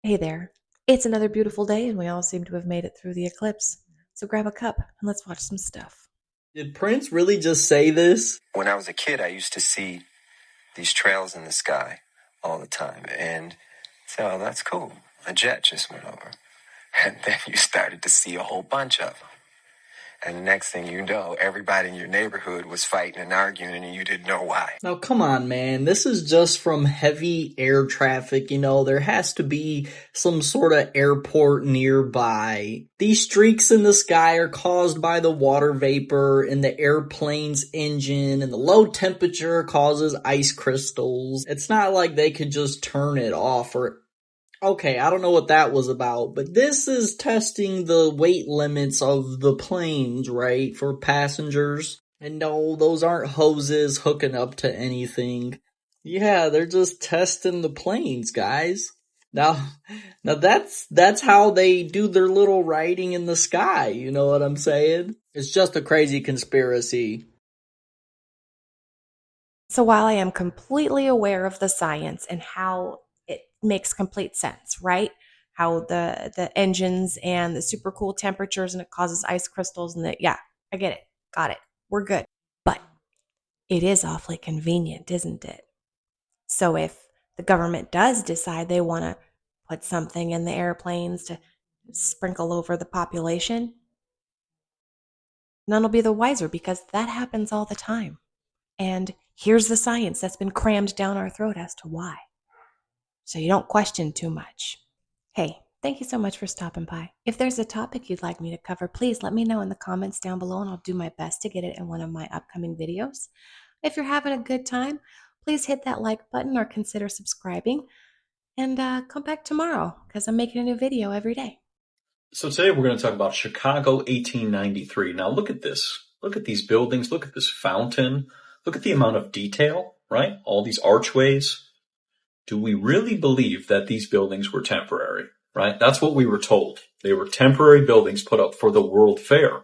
Hey there. It's another beautiful day, and we all seem to have made it through the eclipse. So grab a cup and let's watch some stuff. Did Prince really just say this? When I was a kid, I used to see these trails in the sky all the time. And so that's cool. A jet just went over. And then you started to see a whole bunch of them. And the next thing you know, everybody in your neighborhood was fighting and arguing and you didn't know why. Now, come on, man. This is just from heavy air traffic. There has to be some sort of airport nearby. These streaks in the sky are caused by the water vapor in the airplane's engine, and the low temperature causes ice crystals. It's not like they could just turn it off or okay, I don't know what that was about, but this is testing the weight limits of the planes, right, for passengers. And no, those aren't hoses hooking up to anything. Yeah, they're just testing the planes, guys. Now that's how they do their little writing in the sky, you know what I'm saying? It's just a crazy conspiracy. So while I am completely aware of the science and how it makes complete sense, right? How the engines and the super cool temperatures and it causes ice crystals and that, yeah, I get it. Got it. We're good. But it is awfully convenient, isn't it? So if the government does decide they want to put something in the airplanes to sprinkle over the population, none will be the wiser because that happens all the time. And here's the science that's been crammed down our throat as to why. So you don't question too much. Hey, thank you so much for stopping by. If there's a topic you'd like me to cover, please let me know in the comments down below and I'll do my best to get it in one of my upcoming videos. If you're having a good time, please hit that like button or consider subscribing. And come back tomorrow because I'm making a new video every day. So today we're going to talk about Chicago 1893. Now look at this. Look at these buildings. Look at this fountain. Look at the amount of detail, right? All these archways. Do we really believe that these buildings were temporary, right? That's what we were told. They were temporary buildings put up for the World Fair.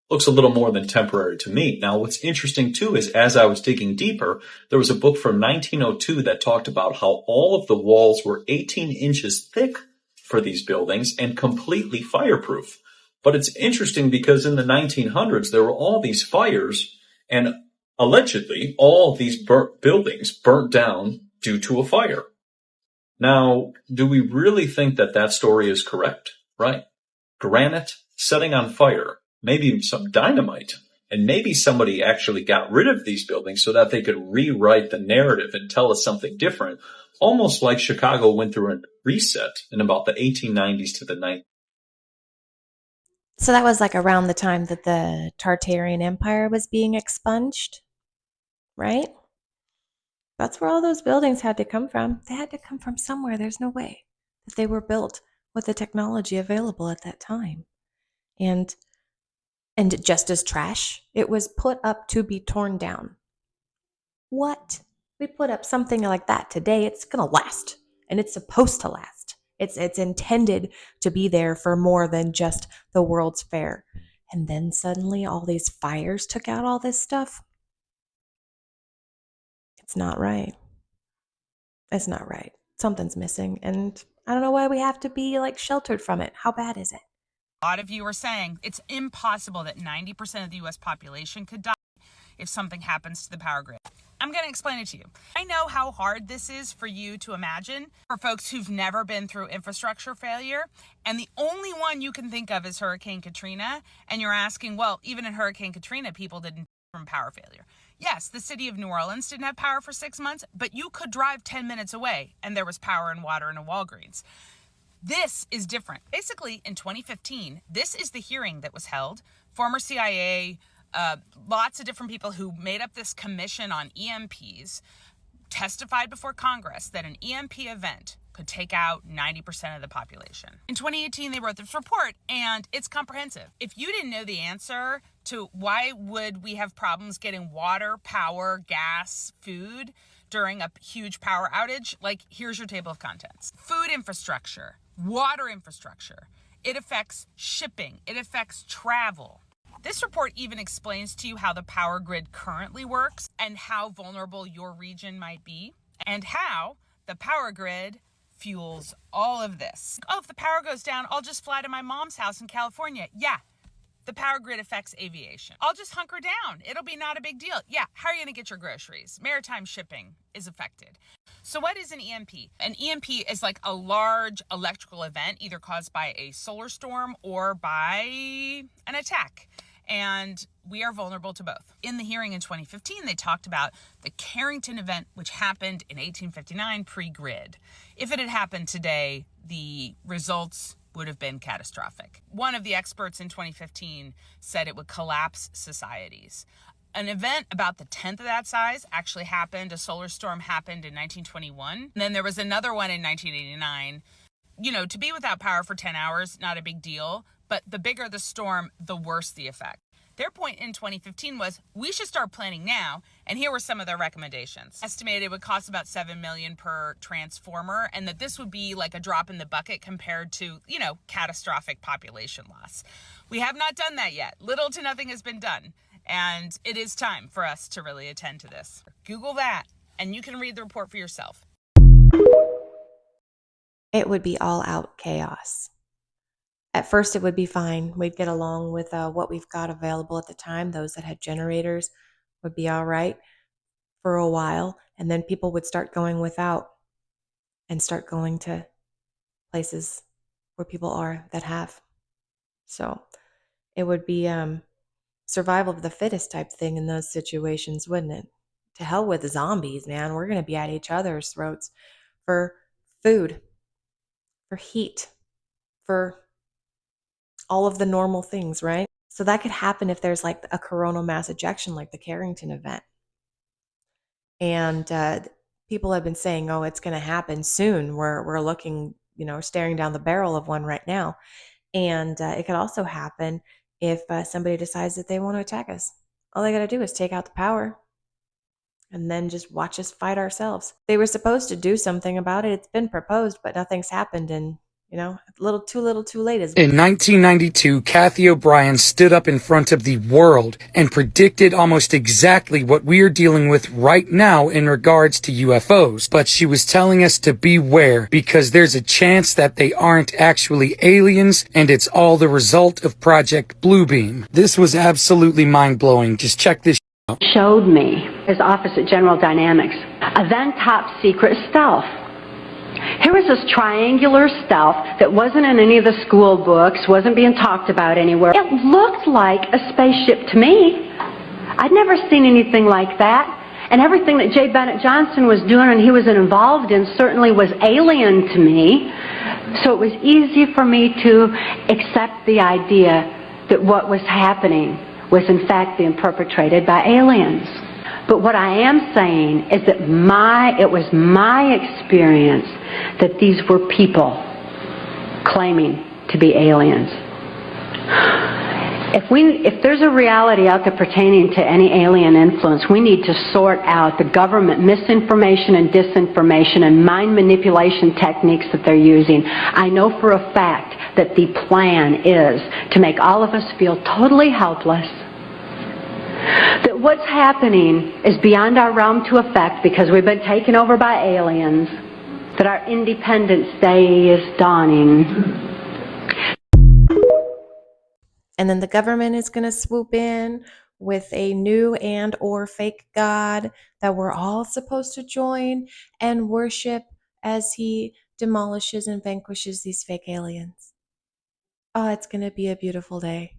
Looks a little more than temporary to me. Now, what's interesting too is as I was digging deeper, there was a book from 1902 that talked about how all of the walls were 18 inches thick for these buildings and completely fireproof. But it's interesting because in the 1900s, there were all these fires and allegedly all of these buildings burnt down due to a fire. Now, do we really think that that story is correct? Right? Granite setting on fire, maybe some dynamite, and maybe somebody actually got rid of these buildings so that they could rewrite the narrative and tell us something different, almost like Chicago went through a reset in about the 1890s to the 90s. So that was like around the time that the Tartarian Empire was being expunged, right? That's where all those buildings had to come from. They had to come from somewhere. There's no way that they were built with the technology available at that time. And just as trash, it was put up to be torn down. What? We put up something like that today, it's going to last. And it's supposed to last. It's intended to be there for more than just the World's Fair. And then suddenly all these fires took out all this stuff. It's not right. It's not right. Something's missing. And I don't know why we have to be like sheltered from it. How bad is it? A lot of you are saying it's impossible that 90% of the U.S. population could die if something happens to the power grid. I'm going to explain it to you. I know how hard this is for you to imagine for folks who've never been through infrastructure failure. And the only one you can think of is Hurricane Katrina. And you're asking, well, even in Hurricane Katrina, people didn't die from power failure. Yes, the city of New Orleans didn't have power for 6 months, but you could drive 10 minutes away and there was power and water and a Walgreens. This is different. Basically, in 2015, this is the hearing that was held. Former CIA, lots of different people who made up this commission on EMPs testified before Congress that an EMP event could take out 90% of the population. In 2018, they wrote this report, and it's comprehensive. If you didn't know the answer to why would we have problems getting water, power, gas, food during a huge power outage, like here's your table of contents. Food infrastructure, water infrastructure. It affects shipping. It affects travel. This report even explains to you how the power grid currently works and how vulnerable your region might be, and how the power grid fuels all of this. Oh, if the power goes down, I'll just fly to my mom's house in California. Yeah, the power grid affects aviation. I'll just hunker down. It'll be not a big deal. Yeah, how are you going to get your groceries? Maritime shipping is affected. So what is an EMP? An EMP is like a large electrical event, either caused by a solar storm or by an attack. And we are vulnerable to both. In the hearing in 2015, they talked about the Carrington event, which happened in 1859 pre-grid. If it had happened today, the results would have been catastrophic. One of the experts in 2015 said it would collapse societies. An event about the 10th of that size actually happened. A solar storm happened in 1921. And then there was another one in 1989. You know, to be without power for 10 hours, not a big deal. But the bigger the storm, the worse the effect. Their point in 2015 was, we should start planning now, and here were some of their recommendations. Estimated it would cost about $7 million per transformer, and that this would be like a drop in the bucket compared to, you know, catastrophic population loss. We have not done that yet. Little to nothing has been done, and it is time for us to really attend to this. Google that, and you can read the report for yourself. It would be all out chaos. At first, it would be fine. We'd get along with what we've got available at the time. Those that had generators would be all right for a while. And then people would start going without and start going to places where people are that have. So it would be survival of the fittest type thing in those situations, wouldn't it? To hell with the zombies, man. We're going to be at each other's throats for food, for heat, for all of the normal things, right? So that could happen if there's like a coronal mass ejection like the Carrington event. And people have been saying, oh, it's going to happen soon. We're looking, you know, staring down the barrel of one right now. And it could also happen if somebody decides that they want to attack us. All they got to do is take out the power and then just watch us fight ourselves. They were supposed to do something about it. It's been proposed, but nothing's happened. And you know, a little too late. In 1992, Kathy O'Brien stood up in front of the world and predicted almost exactly what we are dealing with right now in regards to UFOs. But she was telling us to beware because there's a chance that they aren't actually aliens and it's all the result of Project Bluebeam. This was absolutely mind-blowing. Just check this out. Showed me his office at General Dynamics, a then top secret stealth. Here was this triangular stealth that wasn't in any of the school books, wasn't being talked about anywhere. It looked like a spaceship to me. I'd never seen anything like that. And everything that J. Bennett Johnson was doing and he was involved in certainly was alien to me. So it was easy for me to accept the idea that what was happening was in fact being perpetrated by aliens. But what I am saying is that it was my experience that these were people claiming to be aliens. If there's a reality out there pertaining to any alien influence, we need to sort out the government misinformation and disinformation and mind manipulation techniques that they're using. I know for a fact that the plan is to make all of us feel totally helpless, that what's happening is beyond our realm to affect because we've been taken over by aliens, that our Independence Day is dawning. And then the government is going to swoop in with a new and or fake god that we're all supposed to join and worship as he demolishes and vanquishes these fake aliens. Oh, it's going to be a beautiful day.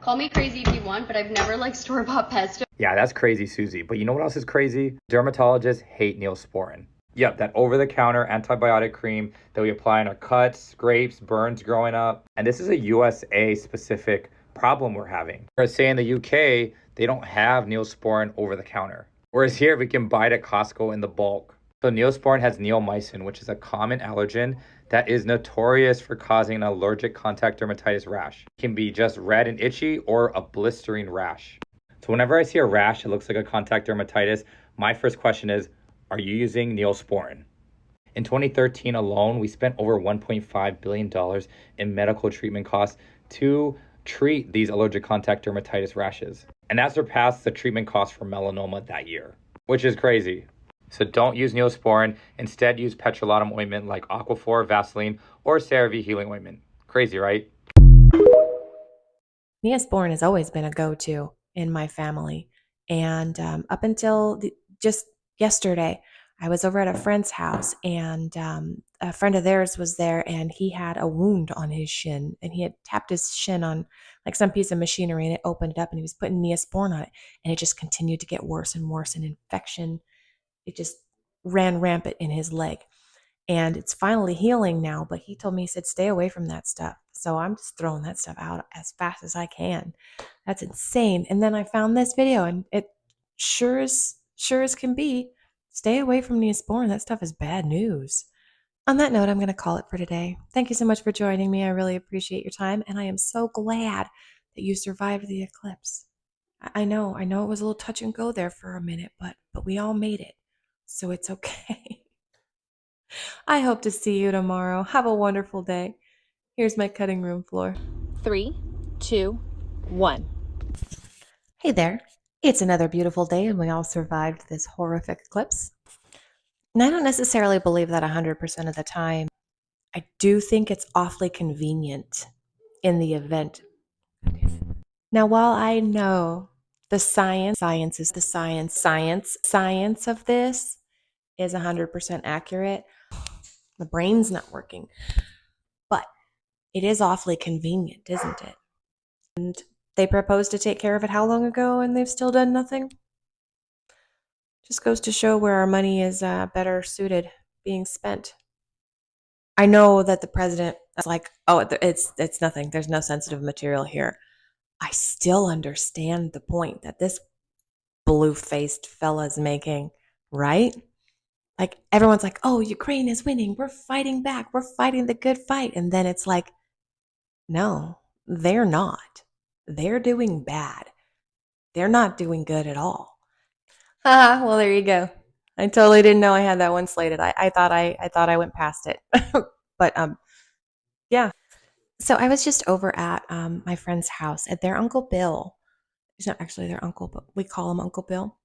Call me crazy if you want, but I've never liked store-bought pesto. Yeah, that's crazy, Susie. But you know what else is crazy? Dermatologists hate Neosporin. Yep, that over-the-counter antibiotic cream that we apply on our cuts, scrapes, burns growing up. And this is a USA-specific problem we're having. Whereas, say, in the UK, they don't have Neosporin over-the-counter. Whereas here, we can buy it at Costco in the bulk. So Neosporin has neomycin, which is a common allergen that is notorious for causing an allergic contact dermatitis rash. It can be just red and itchy or a blistering rash. So whenever I see a rash that looks like a contact dermatitis, my first question is, are you using Neosporin? In 2013 alone, we spent over $1.5 billion in medical treatment costs to treat these allergic contact dermatitis rashes. And that surpassed the treatment costs for melanoma that year, which is crazy. So don't use Neosporin. Instead, use petrolatum ointment like Aquaphor, Vaseline, or CeraVe healing ointment. Crazy, right? Neosporin has always been a go-to in my family. And up until just yesterday, I was over at a friend's house, and a friend of theirs was there, and he had a wound on his shin, and he had tapped his shin on like some piece of machinery, and it opened it up, and he was putting Neosporin on it, and it just continued to get worse and worse, and infection, it just ran rampant in his leg. And it's finally healing now, but he told me, he said, stay away from that stuff. So I'm just throwing that stuff out as fast as I can. That's insane. And then I found this video, and it sure as can be, stay away from Neosporin. That stuff is bad news. On that note, I'm going to call it for today. Thank you so much for joining me. I really appreciate your time, and I am so glad that you survived the eclipse. I know it was a little touch and go there for a minute, but we all made it. So it's okay. I hope to see you tomorrow. Have a wonderful day. Here's my cutting room floor. 3, 2, 1. Hey there. It's another beautiful day, and we all survived this horrific eclipse. And I don't necessarily believe that 100% of the time. I do think it's awfully convenient in the event. Now, while I know the science of this is 100% accurate, the brain's not working. But it is awfully convenient, isn't it? And they proposed to take care of it how long ago, and they've still done nothing? Just goes to show where our money is better suited being spent. I know that the president is like, oh, it's nothing. There's no sensitive material here. I still understand the point that this blue-faced fella's making, right? Like, everyone's like, oh, Ukraine is winning. We're fighting back. We're fighting the good fight. And then it's like, no, they're not. They're doing bad. They're not doing good at all. Well, there you go. I totally didn't know I had that one slated. I thought I went past it. But yeah. So I was just over at my friend's house, at their Uncle Bill. He's not actually their uncle, but we call him Uncle Bill.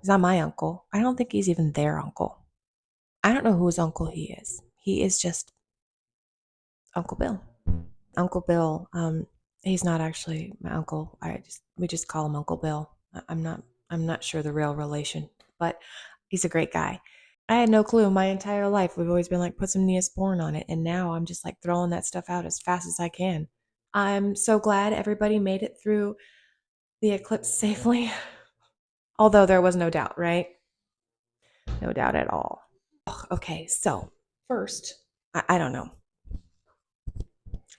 He's not my uncle. I don't think he's even their uncle. I don't know whose uncle he is. He is just Uncle Bill. Uncle Bill, he's not actually my uncle. We just call him Uncle Bill. I'm not sure the real relation, but he's a great guy. I had no clue my entire life. We've always been like, put some Neosporin on it, and now I'm just like throwing that stuff out as fast as I can. I'm so glad everybody made it through the eclipse safely. Although there was no doubt, right? No doubt at all. Okay, so first, I don't know.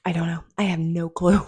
I have no clue.